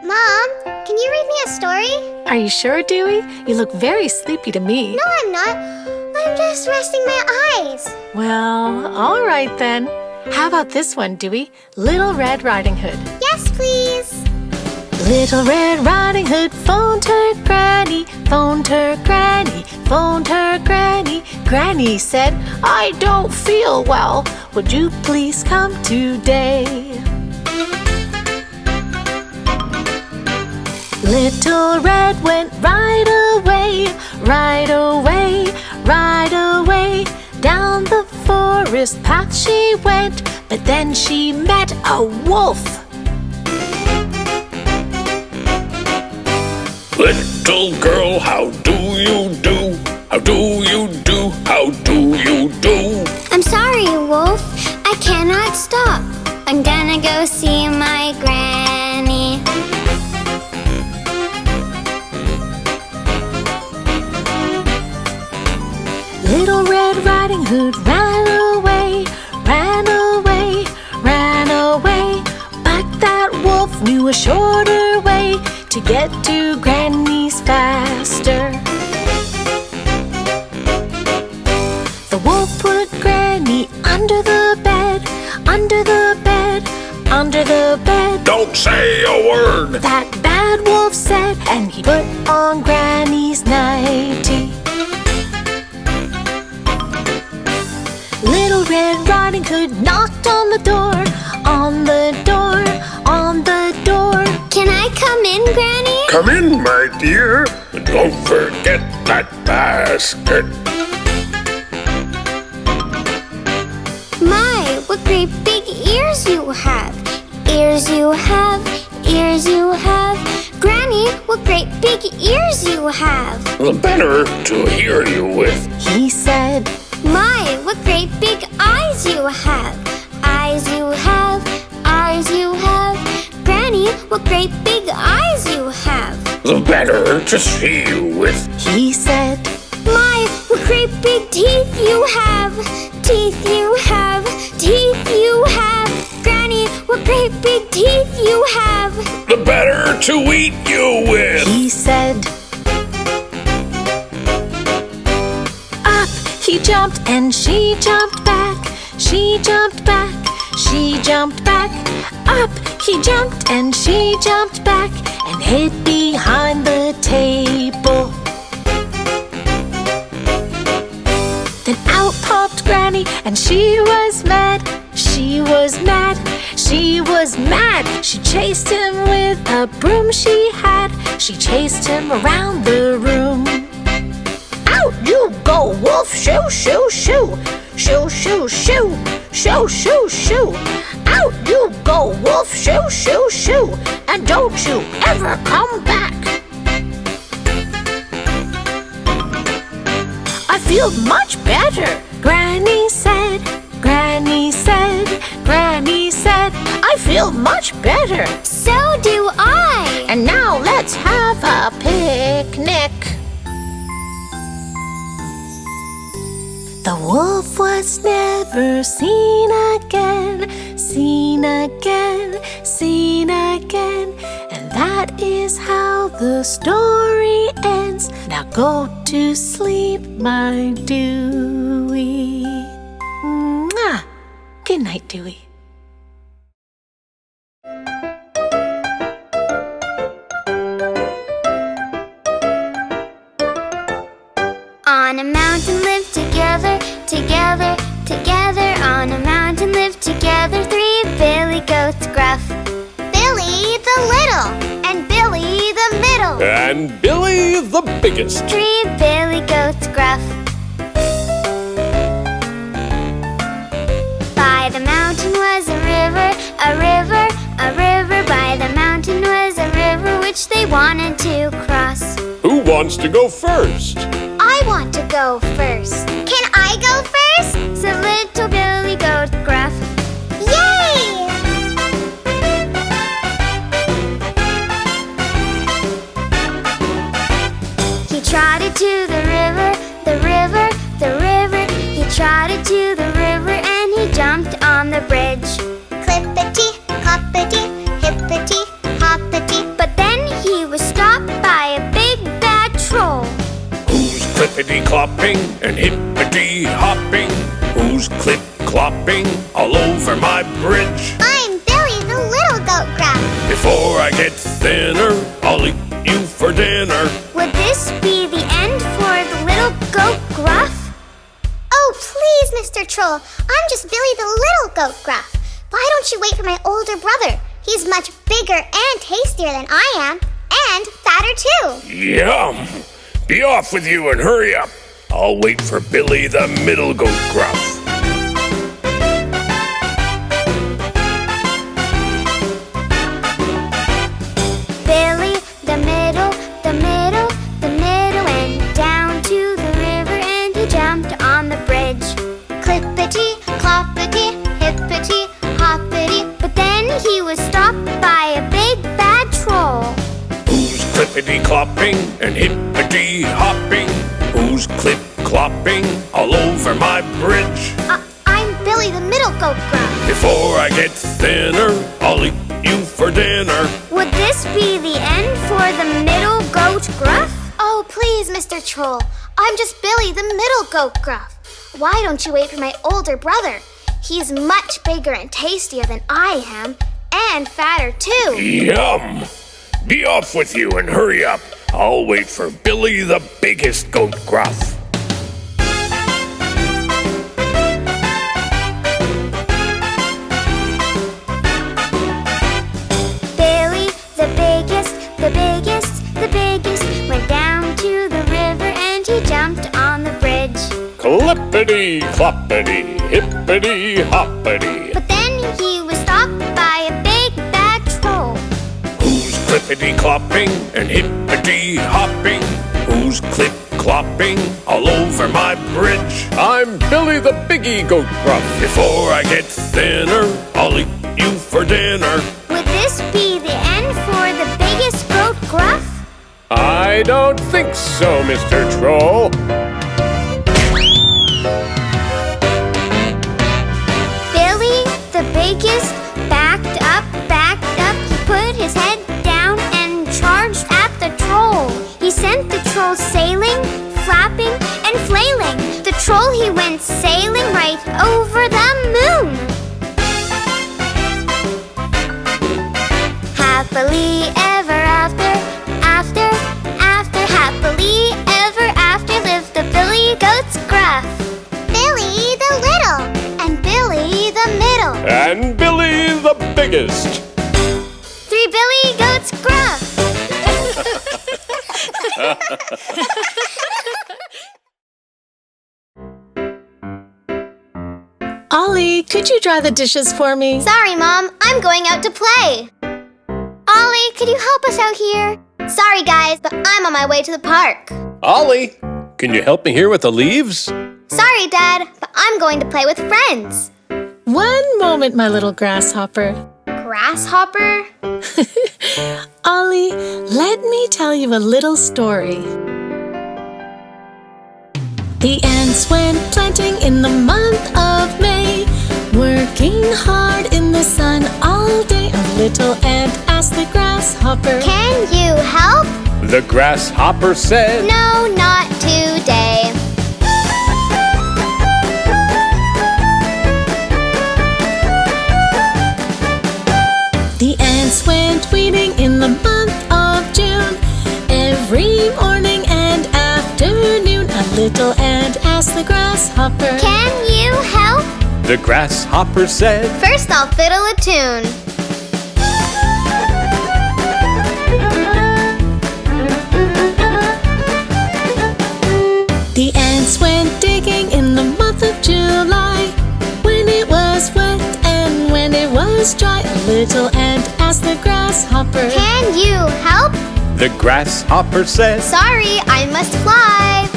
Mom, can you read me a story? Are you sure, Dewey? You look very sleepy to me. No, I'm not. I'm just resting my eyes. Well, all right then. How about this one, Dewey? Little Red Riding Hood. Yes, please. Little Red Riding Hood phoned her granny, phoned her granny, phoned her granny. Granny said, I don't feel well. Would you please come today? Little Red went right away, right away, right away. Down the forest path she went, but then she met a wolf. Little girl, how do you do? How do you do? How do you do? I'm sorry, Wolf. I cannot stop. I'm gonna go see my granny. Little Red Riding Hood ran away, ran away, ran away. But that wolf knew a shorter way to get to Granny's faster. The wolf put Granny under the bed, under the bed, under the bed. Don't say a word! That bad wolf said, and he put on Granny's nightie. Little Red Riding Hood knocked on the door, on the door, on the door. Can I come in, Granny? Come in, my dear, and don't forget that basket. My, what great big ears you have. Ears you have, ears you have. Granny, what great big ears you have. The better to hear you with. He said, My, what great big eyes you have. Eyes you have, eyes you have. Granny, what great big eyes you have. The better to see you with. he said, My, what great big teeth you have. Teeth you have, teeth you have. Granny, what great big teeth you have. The better to eat you with. he said. Up he jumped and she jumped back. She jumped back, she jumped back. Up he jumped and she jumped back and hid behind the table. Then out popped Granny and she was mad. She was mad, she was mad. She chased him with a broom she had. She chased him around the room. Out you go, wolf, shoo, shoo, shoo. Shoo, shoo, shoo, shoo, shoo, shoo. Out you go, wolf, shoo, shoo, shoo. And don't you ever come back. I feel much better, Granny said. Granny said, Granny said, I feel much better. So do I. And now let's have a picnic. The wolf was never seen again, seen again, seen again. And that is how the story ends. Now go to sleep, my Dewey. Mwah. Good night, Dewey. On a mountain live together, together, together. On a mountain live together three Billy Goats, Gruff, Billy the little, and Billy the middle, And Billy the biggest. three Billy Goats, Gruff. By the mountain was a river, a river, a river. By the mountain was a river which they wanted to cross. Who wants to go first? I want to go first. Can I go first? Said little Billy Goat, Gruff. Yay! He trotted to the river, the river, the river. He trotted to the river and he jumped on the bridge. Clippity, cloppity, hippity, hoppity. But then clippity-clopping and hippity-hopping? Who's clip-clopping all over my bridge? I'm Billy the little goat Gruff. Before I get thinner, I'll eat you for dinner. Would this be the end for the little goat Gruff? Oh, please, Mr. Troll. I'm just Billy the little goat Gruff. Why don't you wait for my older brother? He's much bigger and tastier than I am, and fatter too. Yum! Be off with you and hurry up. I'll wait for Billy the middle goat Gruff. Billy the middle went down to the river and he jumped on the bridge. Clippity, cloppity, hippity, hoppity. But then he was stopped by a big bad troll. Who's clippity-clopping and hippity-hopping? Who's clip-clopping all over my bridge? I'm Billy the middle goat Gruff. Before I get thinner, I'll eat you for dinner. Would this be the end for the middle goat Gruff? Oh, please, Mr. Troll. I'm just Billy the middle goat Gruff. Why don't you wait for my older brother? He's much bigger and tastier than I am, and fatter too. Yum! Be off with you and hurry up. I'll wait for Billy the biggest goat Gruff. Billy the biggest, went down to the river and he jumped on the bridge. Clippity-cloppity, hippity-hoppity. But then he was stopped by a big bad troll. Who's clippity-clopping and hippity-hopping? Who's clip-clopping all over my bridge? I'm Billy the biggie goat Gruff. Before I get thinner, I'll eat you for dinner. Would this be the end for the biggest goat Gruff? I don't think so, Mr. Troll. Billy the biggest backed up. He put his head down and charged at the troll. He sent the troll sailing, flapping, and flailing. The troll, he went sailing right over the moon. Happily ever after, happily ever after lived the Billy goats Gruff. Billy the little, and Billy the middle, And Billy the biggest. 3 Billy goats Gruff. Ollie, could you dry the dishes for me? Sorry, Mom, I'm going out to play. Ollie, could you help us out here? Sorry, guys, but I'm on my way to the park. Ollie, can you help me here with the leaves? Sorry, Dad, but I'm going to play with friends. One moment, my little grasshopper. Grasshopper? Ollie, let me tell you a little story. The ants went planting in the month of May, working hard in the sun all day. A little ant asked the grasshopper, Can you help? The grasshopper said, No, not today. The ants went weeding in the month of June. Every morning and afternoon, a little ant asked the grasshopper, Can you help? The grasshopper said, First I'll fiddle a tune. The ants went digging in the month of July. When it was wet and when it was dry, a little ant asked the grasshopper, Can you help? The grasshopper said, Sorry, I must fly.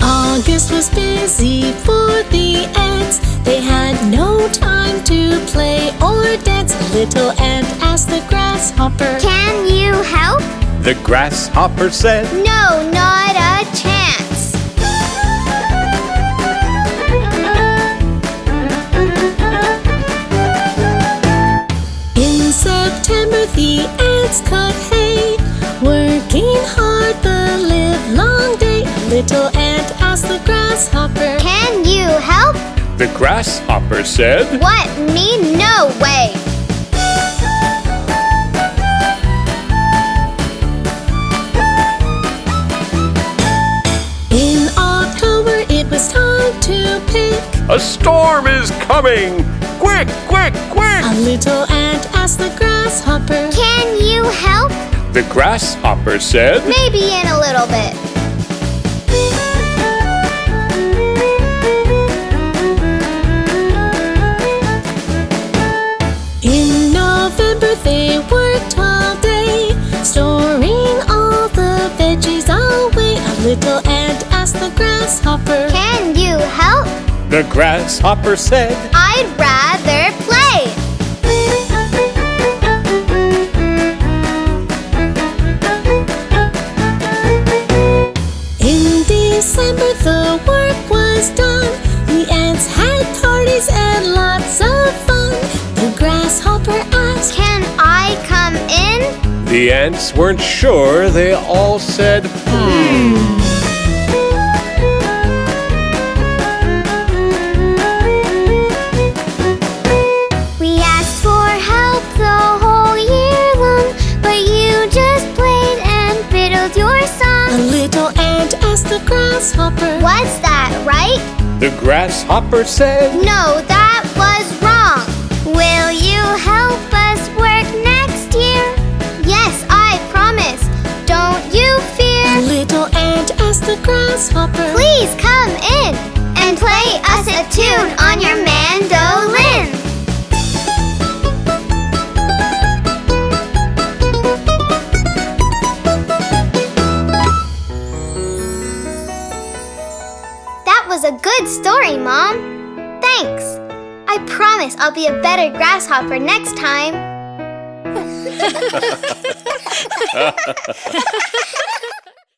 August was busy for the ants. They had no time to play or dance. A little ant asked the grasshopper, Can you help? The grasshopper said, No, not a chance. ants cut hay, working hard the livelong day. A little ant asked the grasshopper, Can you help? The grasshopper said, What? Me? No way! In October it was time to pick. A storm is coming! Quick, quick, quick! A little ant asked the grasshopper, Can you help? The grasshopper said, Maybe in a little bit. In November they worked all day, storing all the veggies away. A little ant asked the grasshopper, Can you help? The grasshopper said, I'd rather play. In December the work was done. The ants had parties and lots of fun. The grasshopper asked, Can I come in? The ants weren't sure. They all said, We asked for help the whole year long, but you just played and fiddled your A song. little ant asked the grasshopper, Was that right? The grasshopper said, No, that was wrong. Will you help us work next year? Yes, I promise. Don't you A fear. little ant asked the grasshopper, Please come in and play us a tune on your mandolin. That was a good story, Mom. Thanks. I promise I'll be a better grasshopper next time.